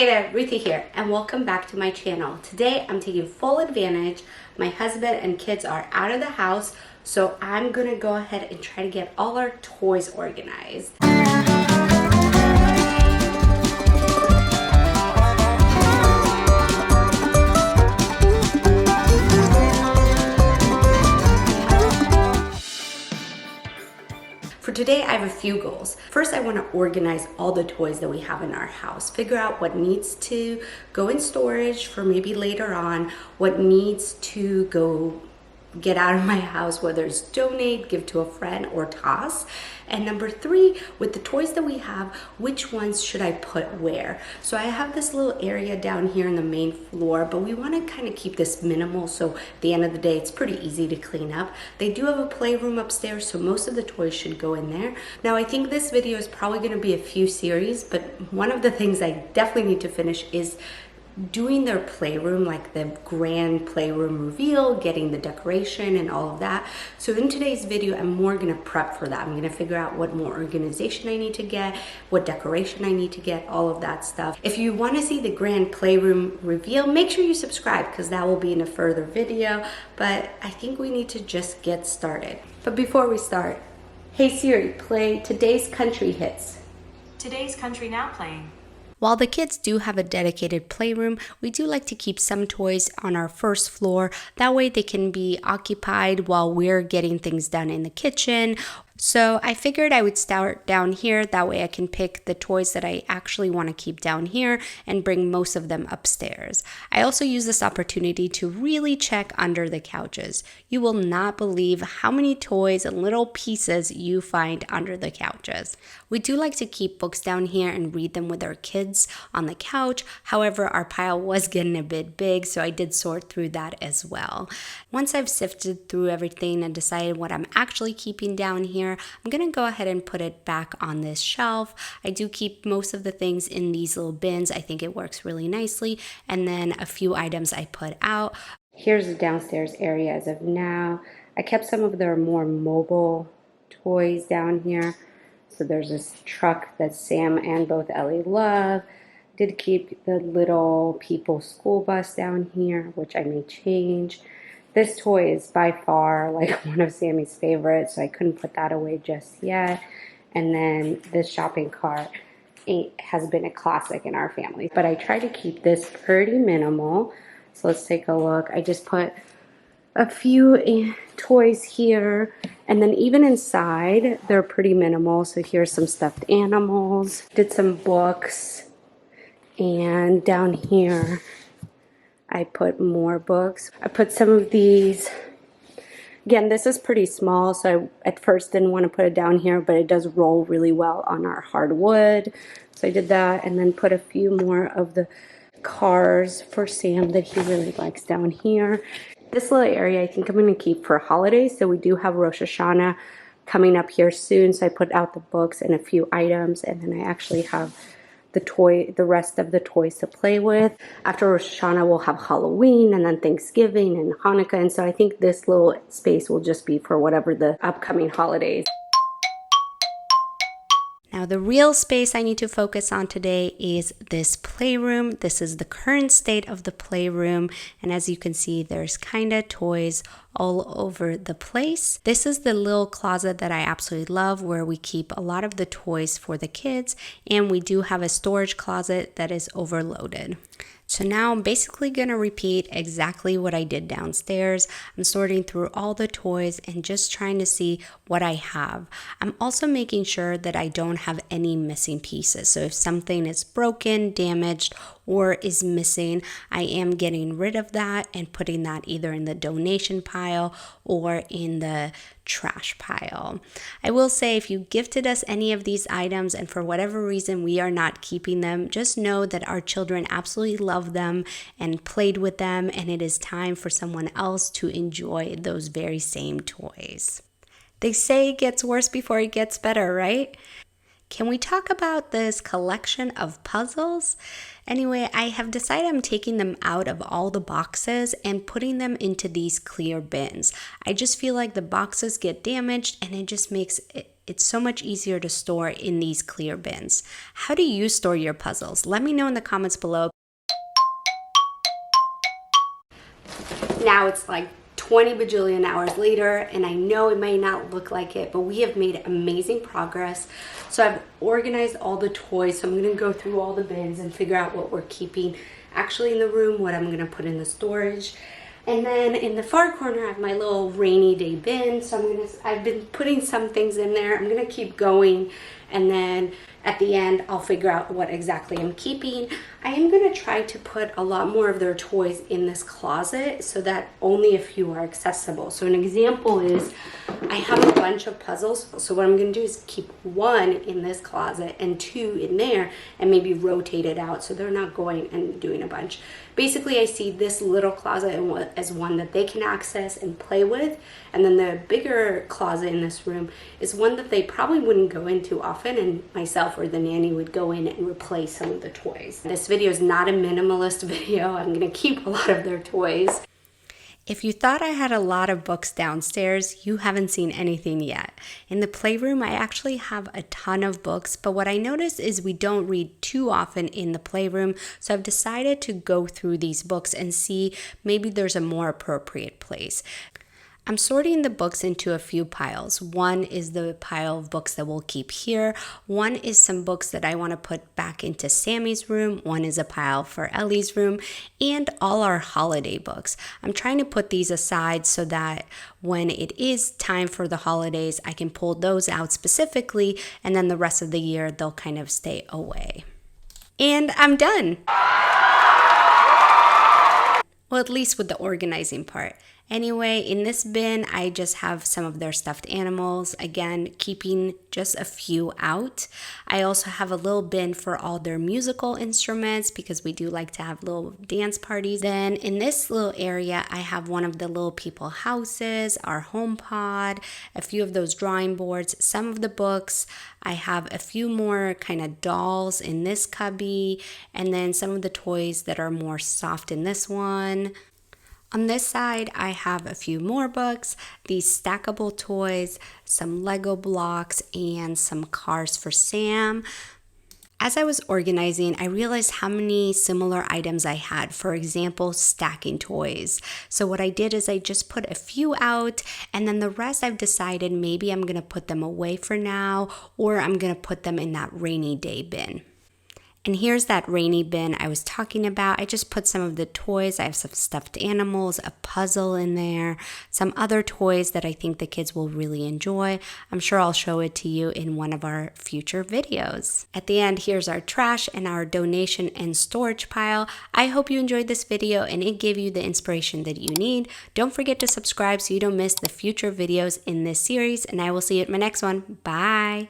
Hey there, Ruthie here, and welcome back to my channel. Today I'm taking full advantage. My husband and kids are out of the house, so I'm gonna go ahead and try to get all our toys organized. For today, I have a few goals. First, I want to organize all the toys that we have in our house, figure out what needs to go in storage for maybe later on, what needs to go get out of my house, whether it's donate, give to a friend, or toss. And number three, with the toys that we have, which ones should I put where? So I have this little area down here in the main floor, but we want to kind of keep this minimal, so at the end of the day, it's pretty easy to clean up. They do have a playroom upstairs, so most of the toys should go in there. Now, I think this video is probably going to be a few series, but one of the things I definitely need to finish is doing their playroom, like the grand playroom reveal, getting the decoration and all of that. So in today's video, I'm more gonna prep for that. I'm gonna figure out what more organization I need to get, what decoration I need to get, all of that stuff. If you wanna see the grand playroom reveal, make sure you subscribe because that will be in a further video. But I think we need to just get started. But before we start, hey Siri, play today's country hits. Today's country now playing. While the kids do have a dedicated playroom, we do like to keep some toys on our first floor. That way they can be occupied while we're getting things done in the kitchen. So I figured I would start down here. That way I can pick the toys that I actually want to keep down here and bring most of them upstairs. I also use this opportunity to really check under the couches. You will not believe how many toys and little pieces you find under the couches. We do like to keep books down here and read them with our kids on the couch. However, our pile was getting a bit big, so I did sort through that as well. Once I've sifted through everything and decided what I'm actually keeping down here, I'm gonna go ahead and put it back on this shelf. I do keep most of the things in these little bins. I think it works really nicely. And then a few items I put out. Here's the downstairs area as of now. I kept some of their more mobile toys down here. So there's this truck that Sam and both Ellie love. Did keep the little people school bus down here, which I may change. This toy is by far like one of Sammy's favorites, so I couldn't put that away just yet. And then this shopping cart has been a classic in our family. But I try to keep this pretty minimal. So let's take a look. I just put a few toys here, and then even inside, they're pretty minimal. So here's some stuffed animals. Did some books, and down here, I put more books. I put some of these. Again, this is pretty small, so I at first didn't want to put it down here, but it does roll really well on our hardwood. So I did that, and then put a few more of the cars for Sam that he really likes down here. This little area I think I'm going to keep for holidays. So we do have Rosh Hashanah coming up here soon, so I put out the books and a few items, and then I actually have the rest of the toys to play with. After Rosh Hashanah, we'll have Halloween and then Thanksgiving and Hanukkah. And so I think this little space will just be for whatever the upcoming holidays. Now, the real space I need to focus on today is this playroom. This is the current state of the playroom. And as you can see, there's kind of toys all over the place. This is the little closet that I absolutely love, where we keep a lot of the toys for the kids. And we do have a storage closet that is overloaded. So now I'm basically going to repeat exactly what I did downstairs. I'm sorting through all the toys and just trying to see what I have. I'm also making sure that I don't have any missing pieces. So if something is broken, damaged, or is missing, I am getting rid of that and putting that either in the donation pile or in the trash pile. I will say, if you gifted us any of these items and for whatever reason we are not keeping them, just know that our children absolutely love them and played with them, and it is time for someone else to enjoy those very same toys. They say it gets worse before it gets better, right? Can we talk about this collection of puzzles? Anyway, I have decided I'm taking them out of all the boxes and putting them into these clear bins. I just feel like the boxes get damaged and it just makes it's so much easier to store in these clear bins. How do you store your puzzles? Let me know in the comments below. Now it's like 20 bajillion hours later, and I know it might not look like it, but we have made amazing progress. So I've organized all the toys, so I'm gonna go through all the bins and figure out what we're keeping actually in the room, what I'm gonna put in the storage. And then in the far corner, I have my little rainy day bin. So I've been putting some things in there. I'm gonna keep going, and then at the end, I'll figure out what exactly I'm keeping. I am gonna try to put a lot more of their toys in this closet so that only a few are accessible. So an example is, I have a bunch of puzzles. So what I'm gonna do is keep one in this closet and two in there, and maybe rotate it out so they're not going and doing a bunch. Basically, I see this little closet as one that they can access and play with, and then the bigger closet in this room is one that they probably wouldn't go into often, and myself or the nanny would go in and replace some of the toys. This video is not a minimalist video. I'm gonna keep a lot of their toys. If you thought I had a lot of books downstairs, you haven't seen anything yet. In the playroom, I actually have a ton of books, but what I noticed is we don't read too often in the playroom, so I've decided to go through these books and see maybe there's a more appropriate place. I'm sorting the books into a few piles. One is the pile of books that we'll keep here. One is some books that I want to put back into Sammy's room. One is a pile for Ellie's room, and all our holiday books. I'm trying to put these aside so that when it is time for the holidays, I can pull those out specifically, and then the rest of the year, they'll kind of stay away. And I'm done. Well, at least with the organizing part. Anyway, in this bin, I just have some of their stuffed animals, again, keeping just a few out. I also have a little bin for all their musical instruments because we do like to have little dance parties. Then in this little area, I have one of the little people houses, our home pod, a few of those drawing boards, some of the books. I have a few more kind of dolls in this cubby, and then some of the toys that are more soft in this one. On this side, I have a few more books, these stackable toys, some Lego blocks, and some cars for Sam. As I was organizing, I realized how many similar items I had. For example, stacking toys. So what I did is I just put a few out, and then the rest I've decided maybe I'm gonna put them away for now, or I'm gonna put them in that rainy day bin. And here's that rainy bin I was talking about. I just put some of the toys. I have some stuffed animals, a puzzle in there, some other toys that I think the kids will really enjoy. I'm sure I'll show it to you in one of our future videos. At the end, here's our trash and our donation and storage pile. I hope you enjoyed this video and it gave you the inspiration that you need. Don't forget to subscribe so you don't miss the future videos in this series, and I will see you at my next one. Bye!